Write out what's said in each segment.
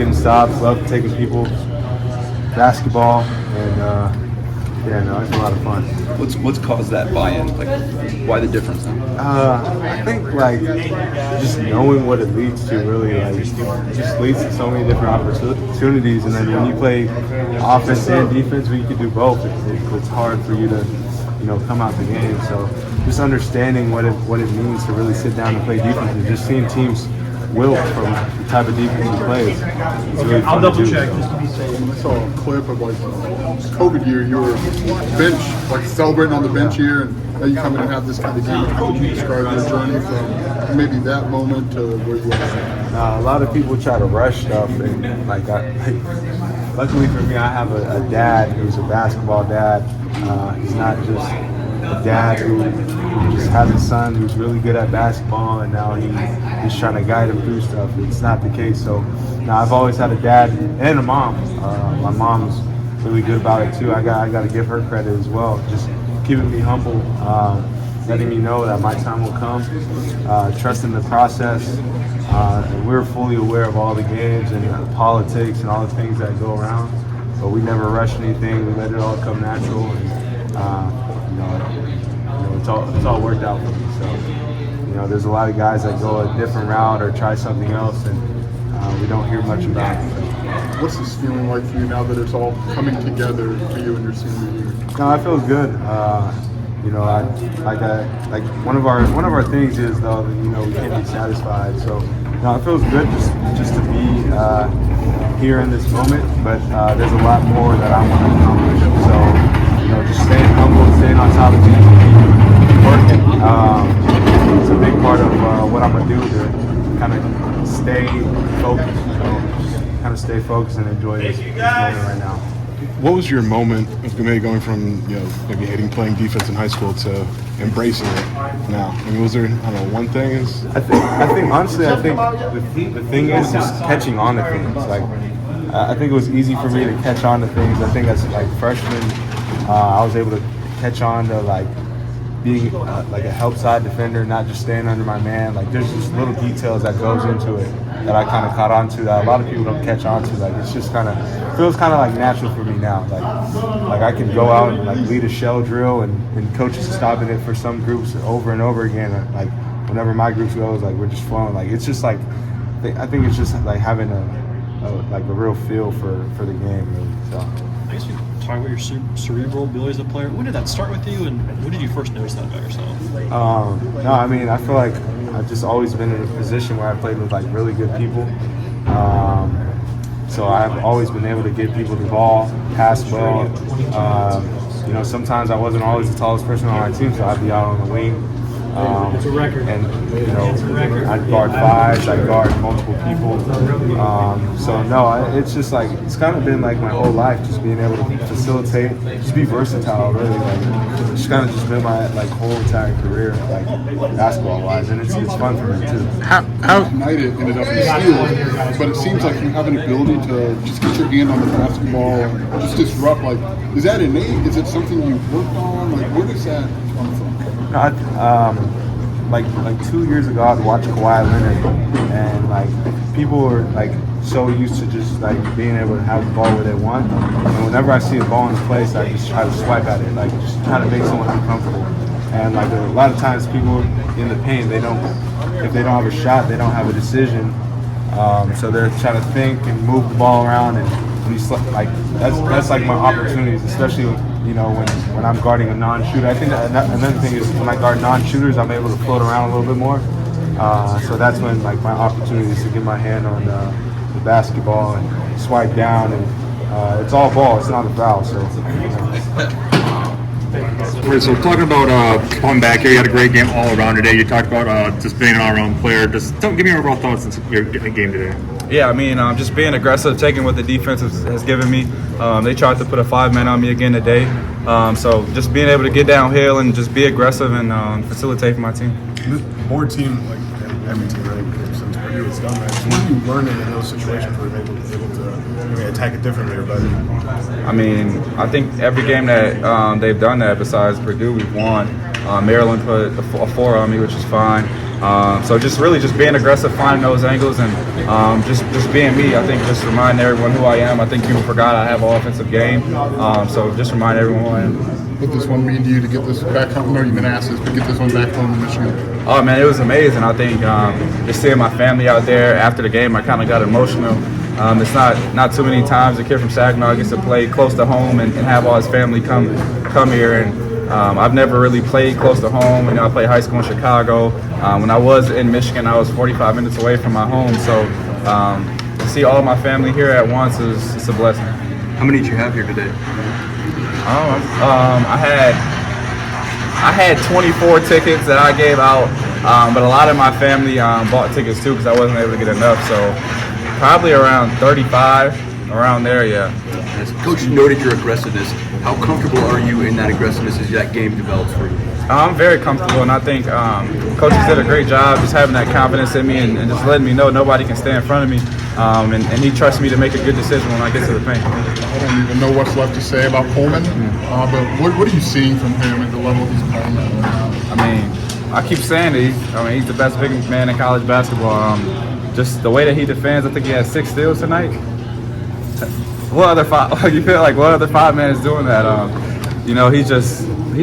Getting stops, love taking people, basketball, and it's a lot of fun. What's caused that buy-in? Like, why the difference? I think like just knowing what it leads to really like just leads to so many different opportunities, and then when you play offense and defense, where you can do both, it's hard for you to come out the game. So just understanding what it means to really sit down and play defense, and just seeing teams wilt from the type of defense he plays. It's really fun to do. I saw a clip of like COVID year. You were bench, like celebrating on the bench here, and now you come in and have this kind of game. How would you describe your journey from maybe that moment to where you are? A lot of people try to rush stuff, and luckily for me, I have a dad who's a basketball dad. He's not just a dad who just has a son who's really good at basketball, and now he's trying to guide him through stuff. It's not the case. So now I've always had a dad and a mom. My mom's really good about it too. I got to give her credit as well. Just keeping me humble, letting me know that my time will come, trusting the process. And we're fully aware of all the games and the politics and all the things that go around, but we never rush anything. We let it all come natural, and it's all worked out for me. So there's a lot of guys that go a different route or try something else, and we don't hear much about it. What's this feeling like for you now that it's all coming together for you and your senior year? No, it feels good. Like one of our things is though that we can't be satisfied. So it feels good just to be here in this moment. But there's a lot more that I want to accomplish. So just staying humble, staying on top of things, and working. It's a big part of what I'm gonna do to kind of stay focused, and enjoy this moment right now. What was your moment of maybe going from maybe hating playing defense in high school to embracing it now? I mean, was there one thing? I think honestly, the thing is just catching on to things. Like I think it was easy for me to catch on to things. I think as like freshman, I was able to catch on to like being like a help side defender, not just staying under my man. Like there's just little details that goes into it that I kind of caught on to that a lot of people don't catch on to. Like it's just feels kind of like natural for me now. Like I can go out and like lead a shell drill, and coaches are stopping it for some groups over and over again. Like whenever my group goes, like we're just flowing. Like it's just like I think it's just like having a real feel for the game. Really. So. I guess you talk about your cerebral ability as a player. When did that start with you, and when did you first notice that about yourself? No, I mean I feel like I've just always been in a position where I played with like really good people. So I've always been able to get people the ball, pass well. Sometimes I wasn't always the tallest person on my team, so I'd be out on the wing. It's a record. And I'd guard fives, I'd guard multiple people. It's just like it's kind of been like my whole life, just being able to facilitate, just be versatile. Really, like it's kind of just been my like whole entire career, like basketball wise, and it's fun for me too. How tonight it ended up in steals, but it seems like you have an ability to just get your hand on the basketball, and just disrupt. Like, is that innate? Is it something you worked on? Like, where does that come from? Like 2 years ago, I'd watch Kawhi Leonard, and like people were like so used to just like being able to have the ball where they want. And whenever I see a ball in place, I just try to swipe at it, like just try to make someone uncomfortable. And like a lot of times, people in the paint, if they don't have a shot, they don't have a decision. So they're trying to think and move the ball around, and when you like that's like my opportunities, especially. When I'm guarding a non-shooter. I think that another thing is when I guard non-shooters, I'm able to float around a little bit more. So that's when like my opportunity is to get my hand on the basketball and swipe down, and it's all ball. It's not a foul. So. So talking about coming back here, you had a great game all around today. You talked about just being an all-around player. Just give me your overall thoughts on your game today. Yeah, I mean, just being aggressive, taking what the defense has given me. They tried to put a 5-man on me again today. So just being able to get downhill and just be aggressive and facilitate for my team. More team, like every team, right? Since Purdue has done that. What are you learning in those situations where you're able to attack it differently or better? I mean, I think every game that they've done that besides Purdue, we've won. Maryland put a 4 on me, which is fine. So just being aggressive, finding those angles, and just being me. I think just reminding everyone who I am. I think people forgot I have an offensive game. So just remind everyone who I am. What does this one mean to you to get this back home? I know you've been asked this, but get this one back home in Michigan. Oh man, it was amazing. I think just seeing my family out there after the game, I kind of got emotional. It's not too many times a kid from Saginaw gets to play close to home and have all his family come here. And I've never really played close to home. You know, I played high school in Chicago. When I was in Michigan, I was 45 minutes away from my home. So to see all my family here at once is a blessing. How many did you have here today? I had 24 tickets that I gave out, but a lot of my family bought tickets too because I wasn't able to get enough. So probably around 35, around there, yeah. As Coach noted your aggressiveness. How comfortable are you in that aggressiveness as that game develops for you? I'm very comfortable, and I think coaches did a great job just having that confidence in me and just letting me know nobody can stay in front of me. And he trusts me to make a good decision when I get to the paint. I don't even know what's left to say about Coleman, but what are you seeing from him at the level he's playing at? I mean, I keep saying that he's the best big man in college basketball. Just the way that he defends, I think he had 6 steals tonight. What other 5? You feel like what other 5 man is doing that? You know, he's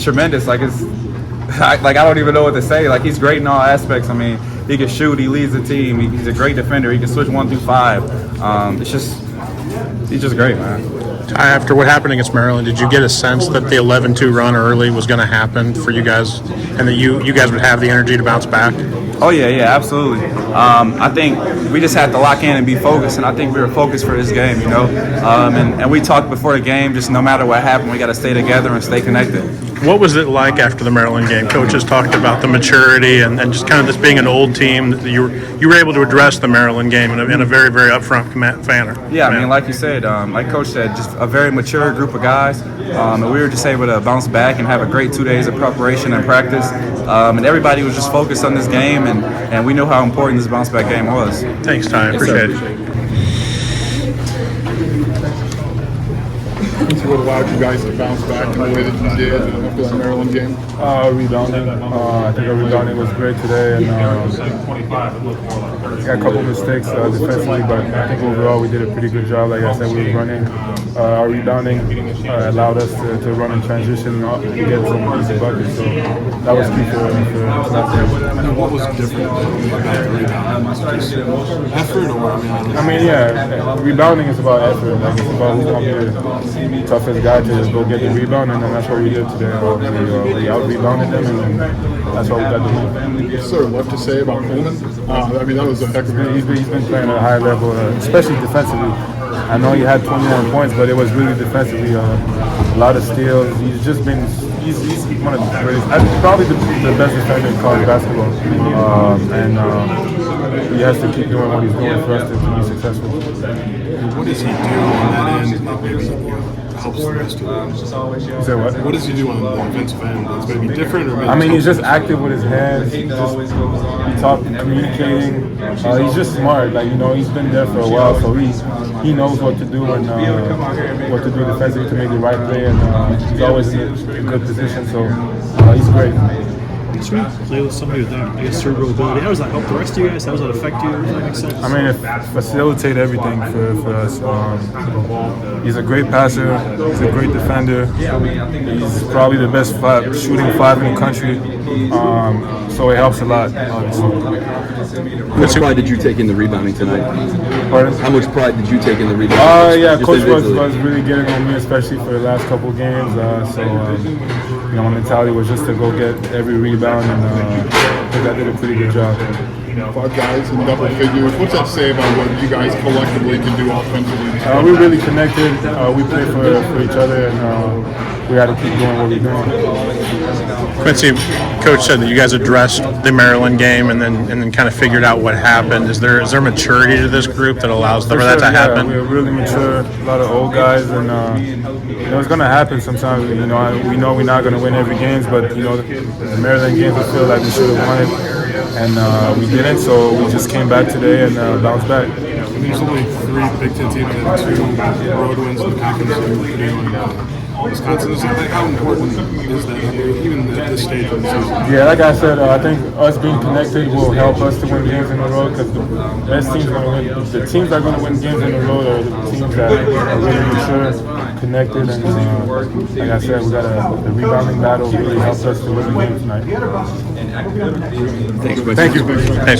tremendous. Like I don't even know what to say. Like he's great in all aspects. I mean, he can shoot. He leads the team. He's a great defender. He can switch 1 through 5. He's just great, man. After what happened against Maryland, did you get a sense that the 11-2 run early was going to happen for you guys, and that you guys would have the energy to bounce back? Oh yeah, absolutely. I think we just had to lock in and be focused, and I think we were focused for this game, you know. And we talked before the game, just no matter what happened, we got to stay together and stay connected. What was it like after the Maryland game? Coaches talked about the maturity and just kind of this being an old team. That you were able to address the Maryland game in a very, very upfront manner. Yeah, I mean, like you said, like Coach said, just a very mature group of guys. And we were just able to bounce back and have a great 2 days of preparation and practice. And everybody was just focused on this game, and we knew how important this bounce back game was. Thanks, Ty. Appreciate it. What allowed you guys to bounce back in the way that you did after that Maryland game? Rebounding. I think our rebounding was great today, and got a couple mistakes defensively, but I think overall we did a pretty good job. Like I said, we were running. Our rebounding allowed us to run in transition and get some easy buckets, so that was key for us. What was different about rebounding? Effort or? I mean, yeah, rebounding is about effort. Like it's about who's going to be the toughest guy to just go get the rebound, and then that's what we did today. We out-rebounded them, and that's what we got to do. What's there left to say about Coleman? I mean, that was a heck of a He's been playing at a high level, especially defensively. I know he had 21 points, but it was really defensively. A lot of steals. He's just been. He's one of the greatest. Probably the best defender in college basketball. And he has to keep doing what he's doing for us to be successful. What does he do on that end that maybe helps the rest of them? You said what? What does he do on the offensive end that's maybe different? Or maybe I mean, he's just active with his hands. He talking, communicating. He's just smart. Like, you know, he's been there for a while, so he knows what to do and what to do defensively to make the right play, and he's always in a good position. So he's great. So we play with somebody with that, cerebral ability. How does that help the rest of you guys? How does that affect you? Does that make sense? I mean, it facilitates everything for us. He's a great passer. He's a great defender. He's probably the best shooting 5 in the country. So it helps a lot, obviously. How much pride did you take in the rebounding tonight? Pardon? How much pride did you take in the rebounding? Yeah, Coach was really getting on me, especially for the last couple of games. You know, my mentality was just to go get every rebound, and I think I did a pretty good job. 5 guys in double figures. What's that say about what you guys collectively can do offensively? We're really connected. We play for each other, and we got to keep doing what we're doing. Quincy, Coach said that you guys addressed the Maryland game and then kind of figured out what happened. Is there maturity to this group that allows for that to happen? We're really mature. A lot of old guys, and you know, it's going to happen sometimes. You know, we know we're not going to win every game, but you know, the Maryland games we feel like we should have won it. And we didn't, so we just came back today and bounced back. There's only 3 Big Ten teams and 2 road wins in the conference. Wisconsin. How important is that, even at this stage of the season? Yeah, like I said, I think us being connected will help us to win games in a row because the best teams going to win. The teams that are going to win games in a row are the teams that are really mature, connected, and like I said, we got the rebounding battle really helps us to win the game tonight. Thanks, Quincy. Thank you. Thanks.